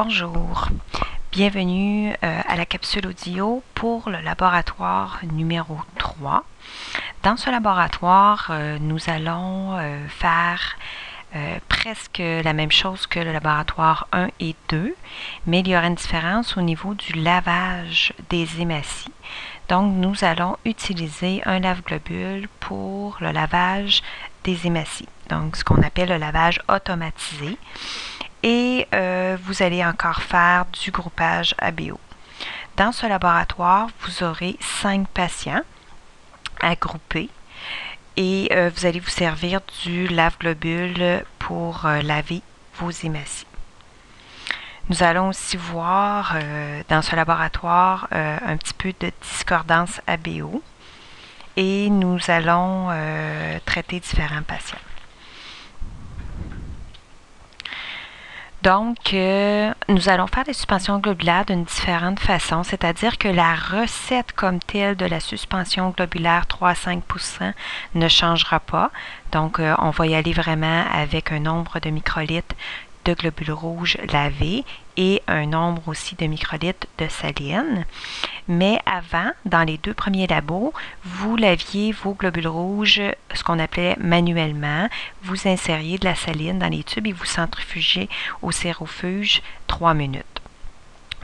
Bonjour, bienvenue à la capsule audio pour le laboratoire numéro 3. Dans ce laboratoire, nous allons faire presque la même chose que le laboratoire 1 et 2, mais il y aura une différence au niveau du lavage des hématies. Donc, nous allons utiliser un lave-globule pour le lavage des hématies, donc ce qu'on appelle le lavage automatisé. Et vous allez encore faire du groupage ABO. Dans ce laboratoire, vous aurez 5 patients à grouper et vous allez vous servir du lave-globule pour laver vos hématies. Nous allons aussi voir dans ce laboratoire un petit peu de discordance ABO et nous allons traiter différents patients. Donc, nous allons faire des suspensions globulaires d'une différente façon, c'est-à-dire que la recette comme telle de la suspension globulaire 3 à 5% ne changera pas. Donc, on va y aller vraiment avec un nombre de microlitres de globules rouges lavés et un nombre aussi de microlitres de saline. Mais avant, dans les 2 premiers labos, vous laviez vos globules rouges, ce qu'on appelait manuellement. Vous insériez de la saline dans les tubes et vous centrifugez au sérofuge 3 minutes.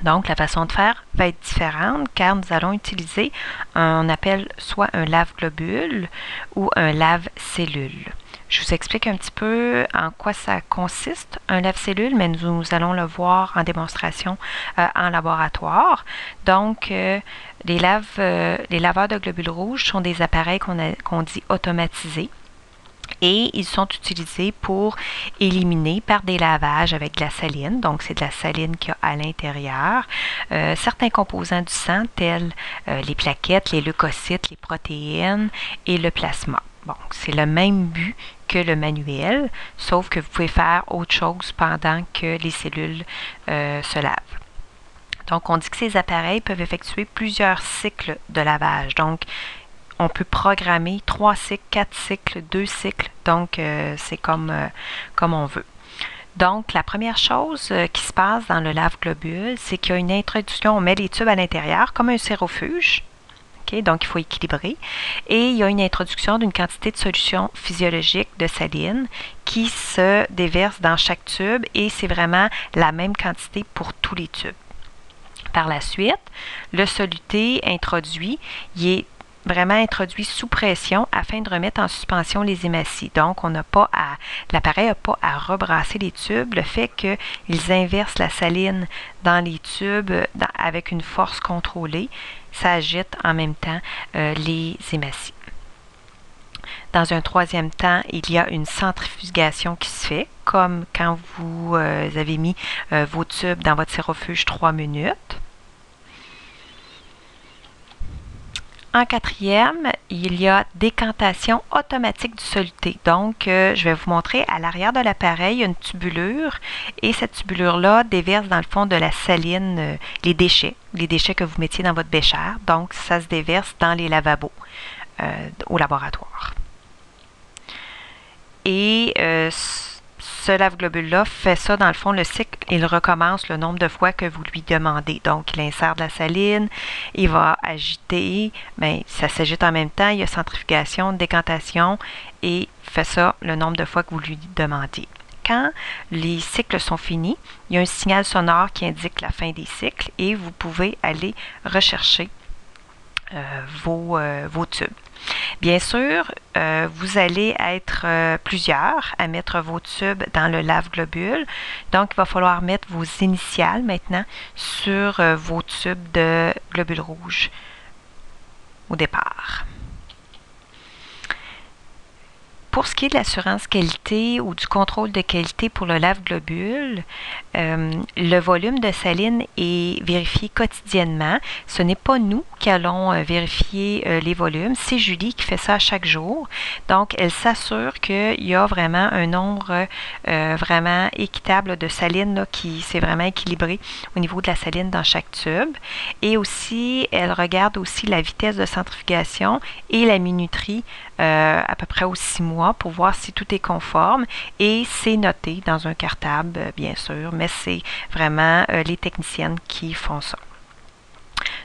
Donc, la façon de faire va être différente car nous allons utiliser, on appelle soit un lave-globule ou un lave-cellule. Je vous explique un petit peu en quoi ça consiste, un lave-cellule, mais nous allons le voir en démonstration en laboratoire. Donc, les laveurs de globules rouges sont des appareils qu'on dit automatisés. Et ils sont utilisés pour éliminer par des lavages avec de la saline. Donc, c'est de la saline qu'il y a à l'intérieur. Certains composants du sang, tels les plaquettes, les leucocytes, les protéines et le plasma. Bon, c'est le même but que le manuel, sauf que vous pouvez faire autre chose pendant que les cellules se lavent. Donc, on dit que ces appareils peuvent effectuer plusieurs cycles de lavage. Donc, on peut programmer 3 cycles, 4 cycles, 2 cycles. Donc, c'est comme on veut. Donc, la première chose qui se passe dans le lave-globule, c'est qu'il y a une introduction, on met les tubes à l'intérieur comme un sérofuge. Okay, donc, il faut équilibrer. Et il y a une introduction d'une quantité de solution physiologique de saline qui se déverse dans chaque tube et c'est vraiment la même quantité pour tous les tubes. Par la suite, le soluté introduit, il est vraiment introduit sous pression afin de remettre en suspension les hématies. Donc, l'appareil n'a pas à rebrasser les tubes. Le fait qu'ils inversent la saline dans les tubes avec une force contrôlée, ça agite en même temps les hématies. Dans un troisième temps, il y a une centrifugation qui se fait, comme quand vous avez mis vos tubes dans votre sérofuge 3 minutes. En quatrième, il y a décantation automatique du soluté. Donc, je vais vous montrer à l'arrière de l'appareil, il y a une tubulure et cette tubulure-là déverse dans le fond de la saline les déchets que vous mettiez dans votre bécher. Donc, ça se déverse dans les lavabos au laboratoire. Et ce lave-globule-là fait ça, dans le fond, le cycle, il recommence le nombre de fois que vous lui demandez. Donc, il insère de la saline, il va agiter, bien, ça s'agite en même temps, il y a centrifugation, décantation, et fait ça le nombre de fois que vous lui demandiez. Quand les cycles sont finis, il y a un signal sonore qui indique la fin des cycles, et vous pouvez aller rechercher vos tubes. Bien sûr, vous allez être plusieurs à mettre vos tubes dans le lave-globule. Donc, il va falloir mettre vos initiales maintenant sur vos tubes de globules rouges au départ. Pour ce qui est de l'assurance qualité ou du contrôle de qualité pour le lave-globule, le volume de saline est vérifié quotidiennement. Ce n'est pas nous qui allons vérifier les volumes, c'est Julie qui fait ça à chaque jour. Donc, elle s'assure qu'il y a vraiment un nombre vraiment équitable de saline là, qui s'est vraiment équilibré au niveau de la saline dans chaque tube. Et aussi, elle regarde aussi la vitesse de centrifugation et la minuterie à peu près aux 6 mois pour voir si tout est conforme et c'est noté dans un cartable, bien sûr, mais c'est vraiment les techniciennes qui font ça.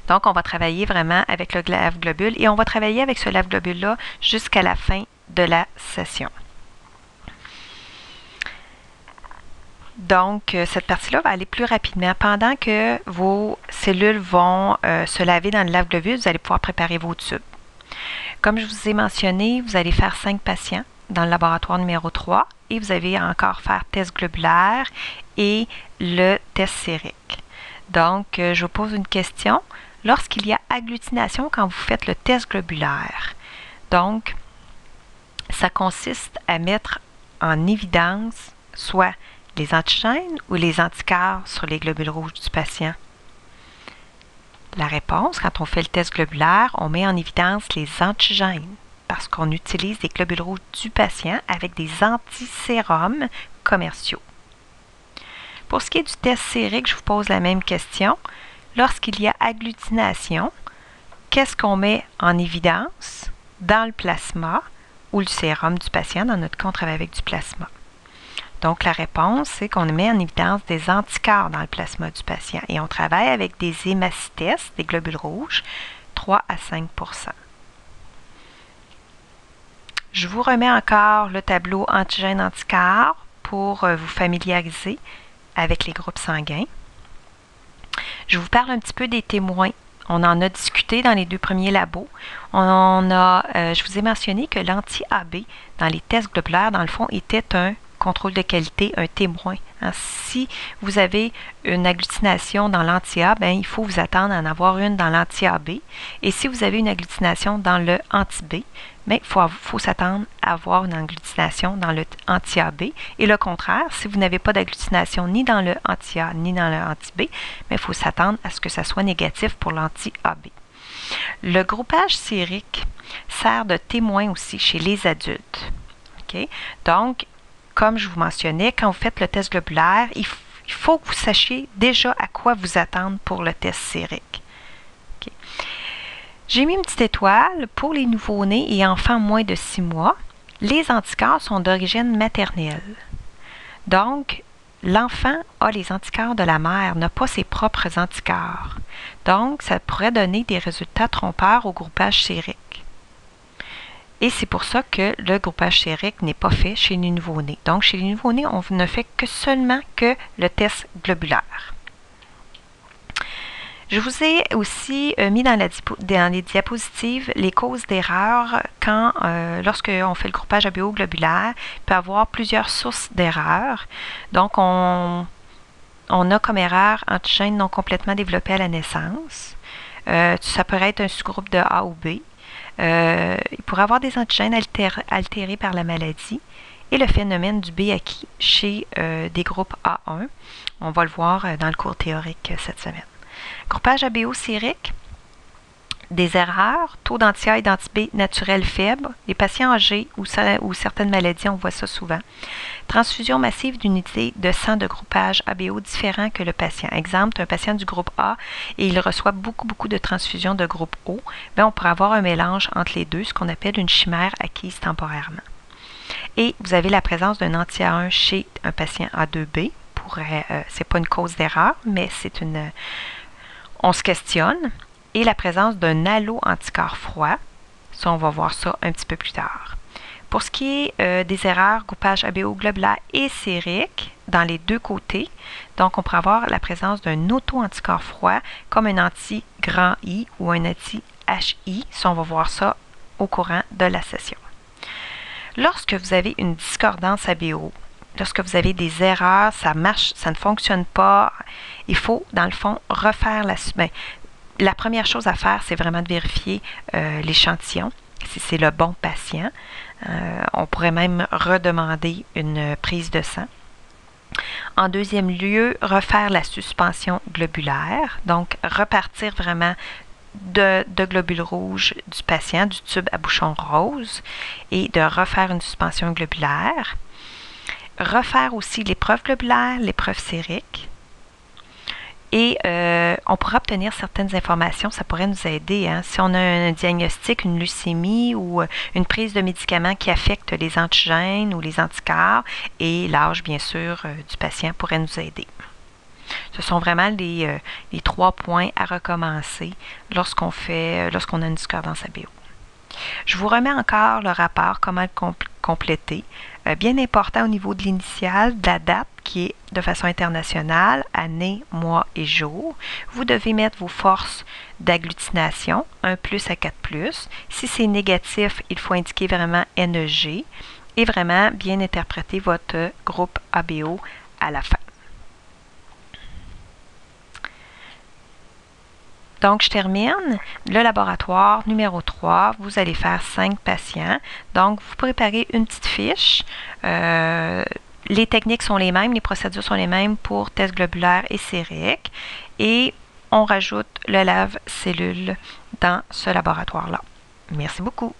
Donc, on va travailler vraiment avec le lave-globule et on va travailler avec ce lave-globule-là jusqu'à la fin de la session. Donc, cette partie-là va aller plus rapidement. Pendant que vos cellules vont se laver dans le lave-globule, vous allez pouvoir préparer vos tubes. Comme je vous ai mentionné, vous allez faire 5 patients dans le laboratoire numéro 3 et vous allez encore faire test globulaire et le test sérique. Donc, je vous pose une question. Lorsqu'il y a agglutination quand vous faites le test globulaire, donc, ça consiste à mettre en évidence soit les antigènes ou les anticorps sur les globules rouges du patient? La réponse, quand on fait le test globulaire, on met en évidence les antigènes parce qu'on utilise des globules rouges du patient avec des antisérums commerciaux. Pour ce qui est du test sérique, je vous pose la même question. Lorsqu'il y a agglutination, qu'est-ce qu'on met en évidence dans le plasma ou le sérum du patient? Dans notre cas, on travaille avec du plasma. Donc, la réponse, c'est qu'on met en évidence des anticorps dans le plasma du patient et on travaille avec des hémacytes, des globules rouges, 3 à 5 %. Je vous remets encore le tableau antigène-anticorps pour vous familiariser avec les groupes sanguins. Je vous parle un petit peu des témoins. On en a discuté dans les 2 premiers labos. Je vous ai mentionné que l'anti-AB dans les tests globulaires, dans le fond, était un contrôle de qualité, un témoin. Si vous avez une agglutination dans l'anti-A, il faut vous attendre à en avoir une dans l'anti-AB. Et si vous avez une agglutination dans le anti-B, il faut s'attendre à avoir une agglutination dans le anti-AB. Et le contraire, si vous n'avez pas d'agglutination ni dans le anti-A ni dans le anti-B, il faut s'attendre à ce que ça soit négatif pour l'anti-AB. Le groupage sérique sert de témoin aussi chez les adultes. Okay? Donc, comme je vous mentionnais, quand vous faites le test globulaire, il faut que vous sachiez déjà à quoi vous attendre pour le test sérique. Okay. J'ai mis une petite étoile pour les nouveau-nés et enfants moins de 6 mois. Les anticorps sont d'origine maternelle. Donc, l'enfant a les anticorps de la mère, n'a pas ses propres anticorps. Donc, ça pourrait donner des résultats trompeurs au groupage sérique. Et c'est pour ça que le groupage sérique n'est pas fait chez les nouveau-nés. Donc, chez les nouveau-nés, on ne fait seulement que le test globulaire. Je vous ai aussi mis dans les diapositives les causes d'erreur lorsqu'on fait le groupage ABO-globulaire. Il peut y avoir plusieurs sources d'erreurs. Donc, on a comme erreur antigène non complètement développé à la naissance. Ça pourrait être un sous-groupe de A ou B. Il pourrait y avoir des antigènes altérés par la maladie et le phénomène du B acquis chez des groupes A1. On va le voir dans le cours théorique cette semaine. Groupage ABO sérique, des erreurs, taux d'anti-A et d'anti-B naturel faible. Les patients âgés ou certaines maladies, on voit ça souvent. Transfusion massive d'unités de sang de groupage ABO différent que le patient. Exemple, un patient du groupe A et il reçoit beaucoup de transfusions de groupe O. On pourrait avoir un mélange entre les deux, ce qu'on appelle une chimère acquise temporairement. Et vous avez la présence d'un anti-A1 chez un patient A2B. C'est pas une cause d'erreur, mais on se questionne. Et la présence d'un allo-anticorps froid. Ça, on va voir ça un petit peu plus tard. Pour ce qui est des erreurs, groupage ABO globulaire et sérique, dans les deux côtés, donc on pourrait avoir la présence d'un auto-anticorps froid, comme un anti-grand I ou un anti-HI. Ça, on va voir ça au courant de la session. Lorsque vous avez une discordance ABO, lorsque vous avez des erreurs, ça marche, ça ne fonctionne pas, il faut, dans le fond, refaire la première chose à faire, c'est vraiment de vérifier l'échantillon, si c'est le bon patient. On pourrait même redemander une prise de sang. En deuxième lieu, refaire la suspension globulaire, donc repartir vraiment de globules rouges du patient, du tube à bouchon rose, et de refaire une suspension globulaire. Refaire aussi l'épreuve globulaire, l'épreuve sérique. Et on pourra obtenir certaines informations, ça pourrait nous aider. Hein? Si on a un diagnostic, une leucémie ou une prise de médicaments qui affectent les antigènes ou les anticorps, et l'âge, bien sûr, du patient pourrait nous aider. Ce sont vraiment les 3 points à recommencer lorsqu'on a une discordance ABO. Je vous remets encore le rapport, comment le compléter. Bien important au niveau de l'initiale, de la date qui est de façon internationale, année, mois et jour. Vous devez mettre vos forces d'agglutination, 1 plus à 4 plus. Si c'est négatif, il faut indiquer vraiment NEG et vraiment bien interpréter votre groupe ABO à la fin. Donc, je termine. Le laboratoire numéro 3, vous allez faire 5 patients. Donc, vous préparez une petite fiche. Les techniques sont les mêmes, les procédures sont les mêmes pour test globulaire et sérique. Et on rajoute le lave-cellule dans ce laboratoire-là. Merci beaucoup.